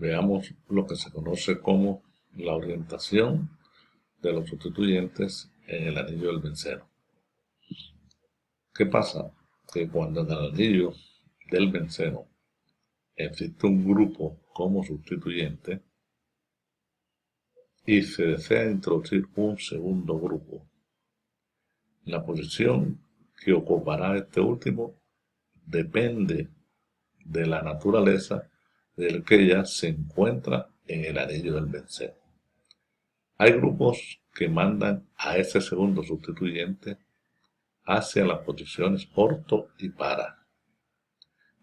Veamos lo que se conoce como la orientación de los sustituyentes en el anillo del benceno. ¿Qué pasa? Que cuando en el anillo del benceno existe un grupo como sustituyente y se desea introducir un segundo grupo, la posición que ocupará este último depende de la naturaleza del que ya se encuentra en el anillo del benceno. Hay grupos que mandan a ese segundo sustituyente hacia las posiciones orto y para,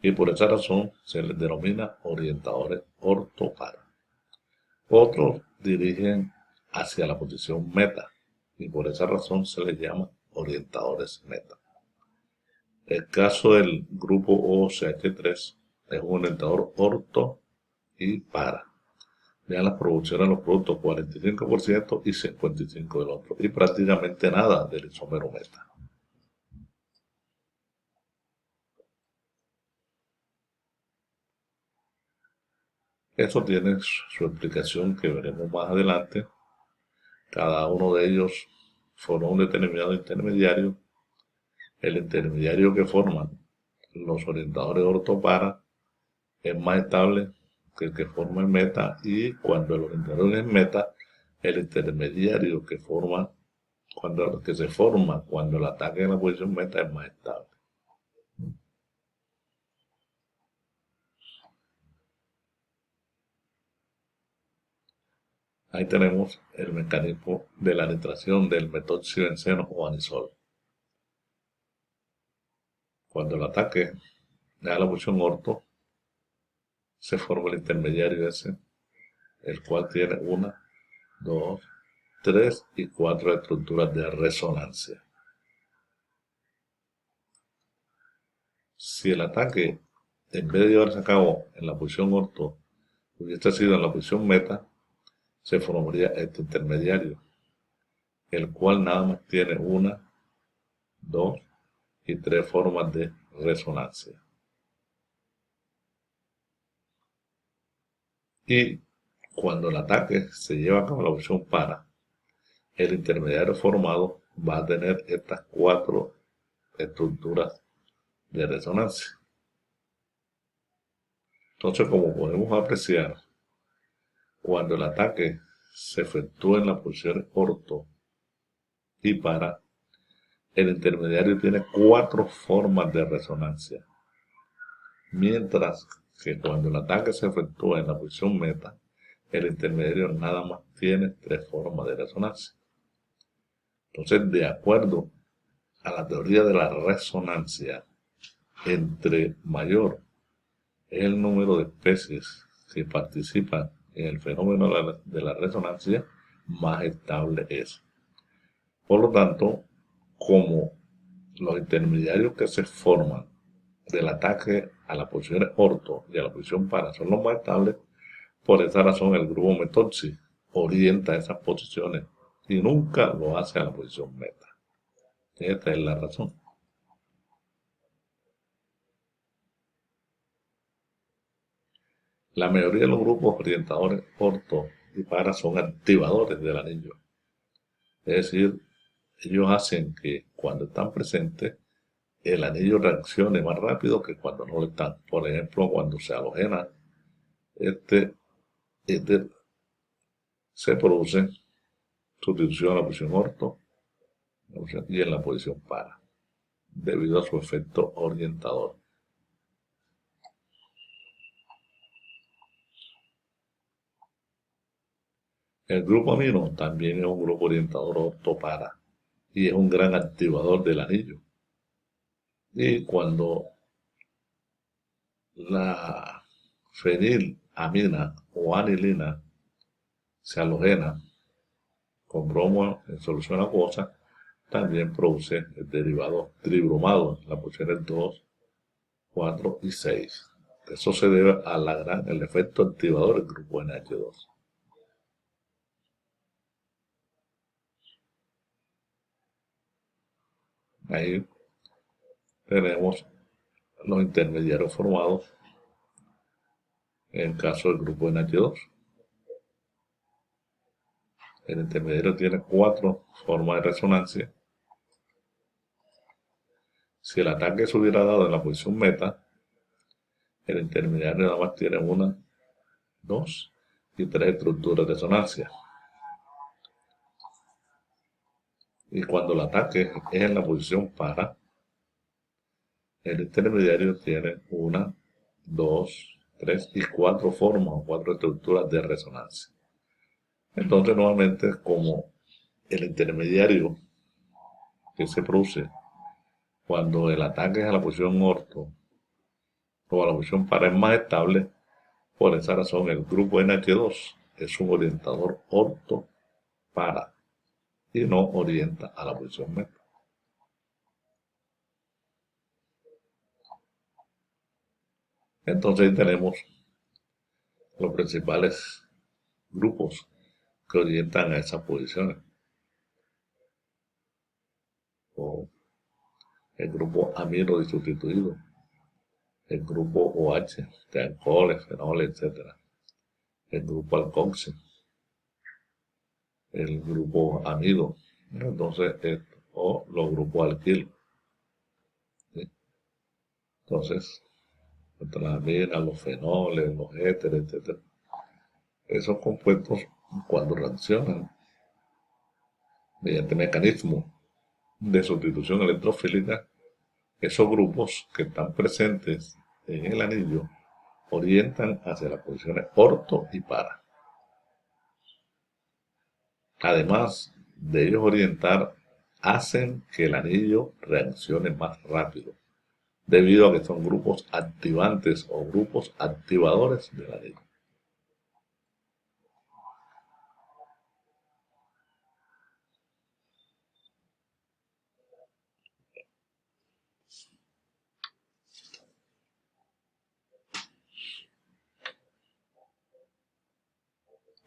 y por esa razón se les denomina orientadores orto-para. Otros dirigen hacia la posición meta, y por esa razón se les llama orientadores meta. El caso del grupo OCH3 es un orientador orto y para. Vean las producciones de los productos, 45% y 55% del otro, y prácticamente nada del isómero meta. Eso tiene su explicación que veremos más adelante. Cada uno de ellos forma un determinado intermediario. El intermediario que forman los orientadores ortopara es más estable que el que forma el meta, y cuando el orientador es meta, el intermediario que se forma cuando el ataque en la posición meta es más estable. Ahí tenemos el mecanismo de la nitración del metoxibenceno o anisol. Cuando el ataque da la posición orto, se forma el intermediario ese, el cual tiene 1, 2, 3 y 4 estructuras de resonancia. Si el ataque, en vez de llevarse a cabo en la posición orto, hubiese sido en la posición meta, se formaría este intermediario, el cual nada más tiene 1, 2 y 3 formas de resonancia. Y cuando el ataque se lleva a cabo en la posición para, el intermediario formado va a tener estas 4 estructuras de resonancia. Entonces, como podemos apreciar, cuando el ataque se efectúa en la posición orto y para, el intermediario tiene 4 formas de resonancia, mientras que cuando el ataque se efectúa en la posición meta, el intermediario nada más tiene 3 formas de resonancia. Entonces, de acuerdo a la teoría de la resonancia, entre mayor es el número de especies que participan en el fenómeno de la resonancia, más estable es. Por lo tanto, como los intermediarios que se forman del ataque a la posición orto y a la posición para son los más estables, por esa razón el grupo metoxi orienta esas posiciones y nunca lo hace a la posición meta. Esta es la razón. La mayoría de los grupos orientadores orto y para son activadores del anillo. Es decir, ellos hacen que cuando están presentes el anillo reaccione más rápido que cuando no lo están. Por ejemplo, cuando se halogena, este se produce sustitución a la posición orto y en la posición para, debido a su efecto orientador. El grupo amino también es un grupo orientador orto-para y es un gran activador del anillo. Y cuando la fenilamina o anilina se halogena con bromo en solución acuosa, también produce el derivado tribromado, las posiciones 2, 4 y 6. Eso se debe al efecto activador del grupo NH2. Ahí tenemos los intermediarios formados En el caso del grupo NH2, el intermediario tiene 4 formas de resonancia. Si el ataque se hubiera dado en la posición meta, el intermediario nada más tiene 1, 2 y 3 estructuras de resonancia. Y cuando el ataque es en la posición para, el intermediario tiene 1, 2, 3 y 4 formas o 4 estructuras de resonancia. Entonces, nuevamente, como el intermediario que se produce cuando el ataque es a la posición orto o a la posición para es más estable, por esa razón el grupo NH2 es un orientador orto para y no orienta a la posición meta. Entonces ahí tenemos los principales grupos que orientan a esas posiciones. O el grupo amino disustituido, el grupo OH, de alcoholes, fenoles, etc. El grupo alcoxi, el grupo amido, entonces, o los grupos alquil. ¿Sí? Entonces, la amina, los fenoles, los éteres, etc. Esos compuestos, cuando reaccionan mediante mecanismos de sustitución electrofílica, esos grupos que están presentes en el anillo orientan hacia las posiciones orto y para. Además de ellos orientar, hacen que el anillo reaccione más rápido, debido a que son grupos activantes o grupos activadores del anillo.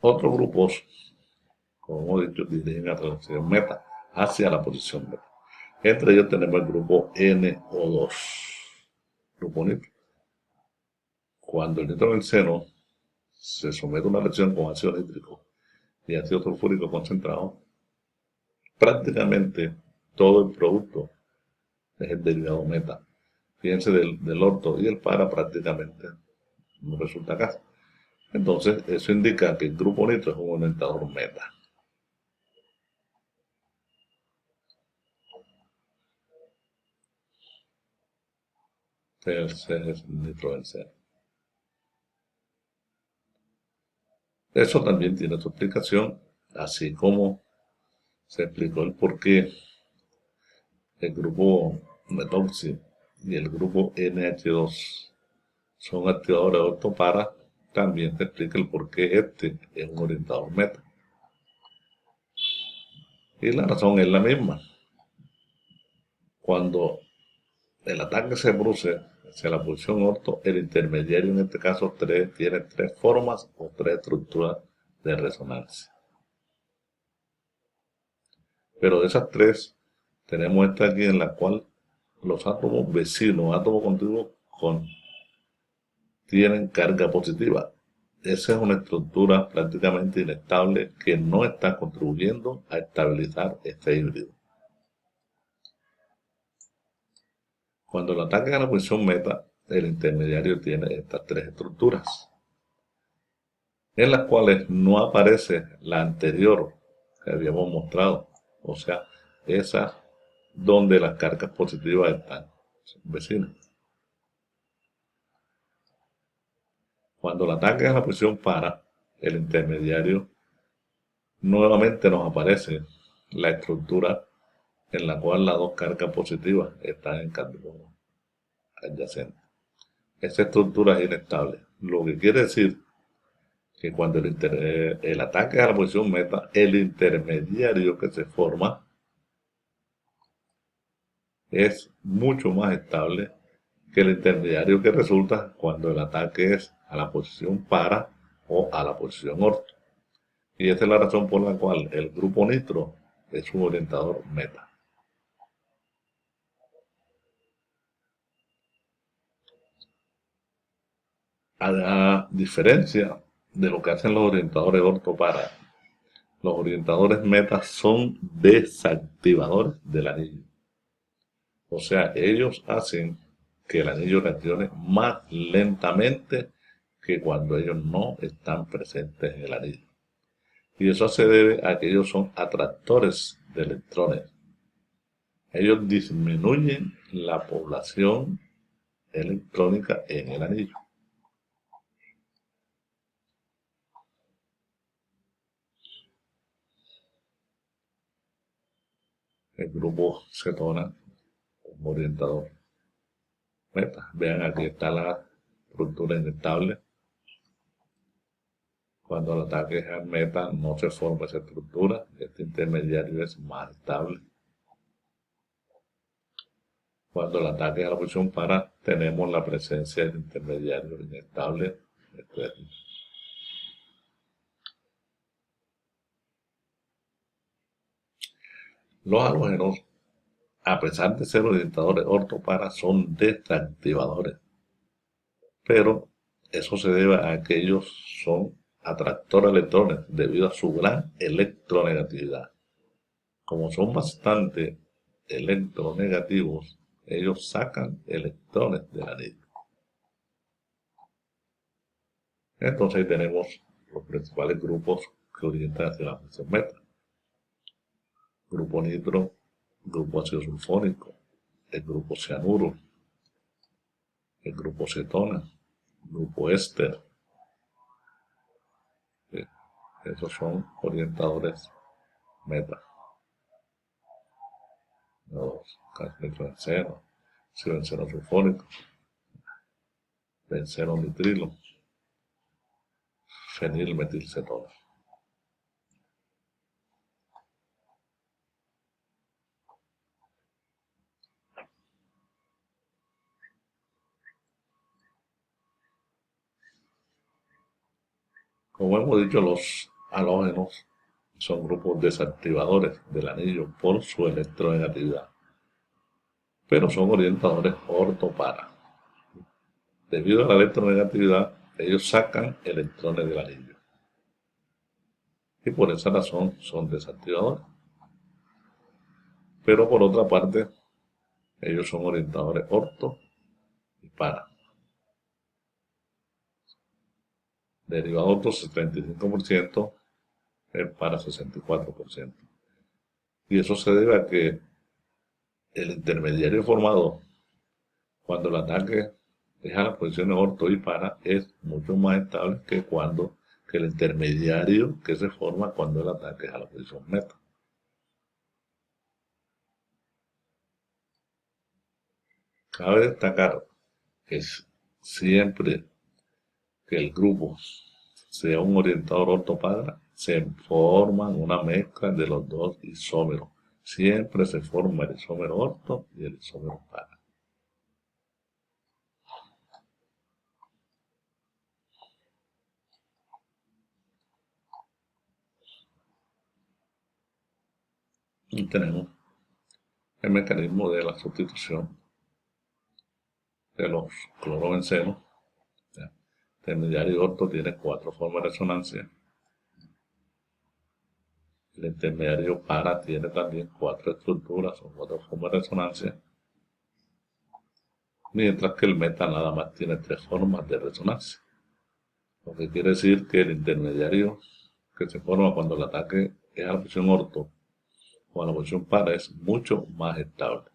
Otros grupos, como hemos dicho, dirigen a la transición meta hacia la posición meta. Entre ellos tenemos el grupo NO2, grupo nitro. Cuando el nitro en el seno se somete a una reacción con ácido nítrico y ácido sulfúrico concentrado, prácticamente todo el producto es el derivado meta. Fíjense, del orto y el para prácticamente no resulta casi. Entonces, eso indica que el grupo nitro es un orientador meta. Ese es nitrobenceno. Eso también tiene su explicación, así como se explicó el por qué el grupo metoxi y el grupo NH2 son activadores orto para, también se explica el por qué este es un orientador meta. Y la razón es la misma. Cuando el ataque se produce hacia la posición orto, el intermediario en este caso tiene 3 formas o 3 estructuras de resonancia. Pero de esas 3, tenemos esta aquí en la cual los átomos vecinos, átomos contiguos, tienen carga positiva. Esa es una estructura prácticamente inestable que no está contribuyendo a estabilizar este híbrido. Cuando el ataque a la posición meta, el intermediario tiene estas 3 estructuras, en las cuales no aparece la anterior que habíamos mostrado, o sea, esa donde las cargas positivas están vecinas. Cuando el ataque es a la posición para, el intermediario, nuevamente nos aparece la estructura en la cual las 2 cargas positivas están en carbono adyacente. Esta estructura es inestable, lo que quiere decir que cuando el ataque es a la posición meta, el intermediario que se forma es mucho más estable que el intermediario que resulta cuando el ataque es a la posición para o a la posición orto. Y esa es la razón por la cual el grupo nitro es un orientador meta. A diferencia de lo que hacen los orientadores ortopara, los orientadores meta son desactivadores del anillo. O sea, ellos hacen que el anillo reaccione más lentamente que cuando ellos no están presentes en el anillo. Y eso se debe a que ellos son atractores de electrones. Ellos disminuyen la población electrónica en el anillo. El grupo cetona, un orientador meta. Vean, aquí está la estructura inestable. Cuando el ataque es al meta no se forma esa estructura. Este intermediario es más estable. Cuando el ataque es a la posición para, tenemos la presencia del intermediario inestable. Los halógenos, a pesar de ser orientadores ortopara, son desactivadores. Pero eso se debe a que ellos son atractores de electrones debido a su gran electronegatividad. Como son bastante electronegativos, ellos sacan electrones del anillo. Entonces ahí tenemos los principales grupos que orientan hacia la función meta. Grupo nitro, grupo ácido sulfónico, el grupo cianuro, el grupo cetona, grupo éster. Esos son orientadores meta. Los nitrobenceno, silbenceno sulfónico, benceno nitrilo, fenilmetilcetona. Como hemos dicho, los halógenos son grupos desactivadores del anillo por su electronegatividad, pero son orientadores ortopara. Debido a la electronegatividad, ellos sacan electrones del anillo y por esa razón son desactivadores. Pero por otra parte, ellos son orientadores orto y para. Derivado orto 75%, el para 64%. Y eso se debe a que el intermediario formado cuando el ataque es a las posiciones orto y para es mucho más estable que el intermediario que se forma cuando el ataque es a la posición meta. Cabe destacar que siempre que el grupo sea un orientador orto-para, se forman una mezcla de los dos isómeros. Siempre se forma el isómero orto y el isómero para. Y tenemos el mecanismo de la sustitución de los clorobencenos. El intermediario orto tiene 4 formas de resonancia. El intermediario para tiene también 4 estructuras o 4 formas de resonancia. Mientras que el meta nada más tiene 3 formas de resonancia. Lo que quiere decir que el intermediario que se forma cuando el ataque es a la posición orto o a la posición para es mucho más estable.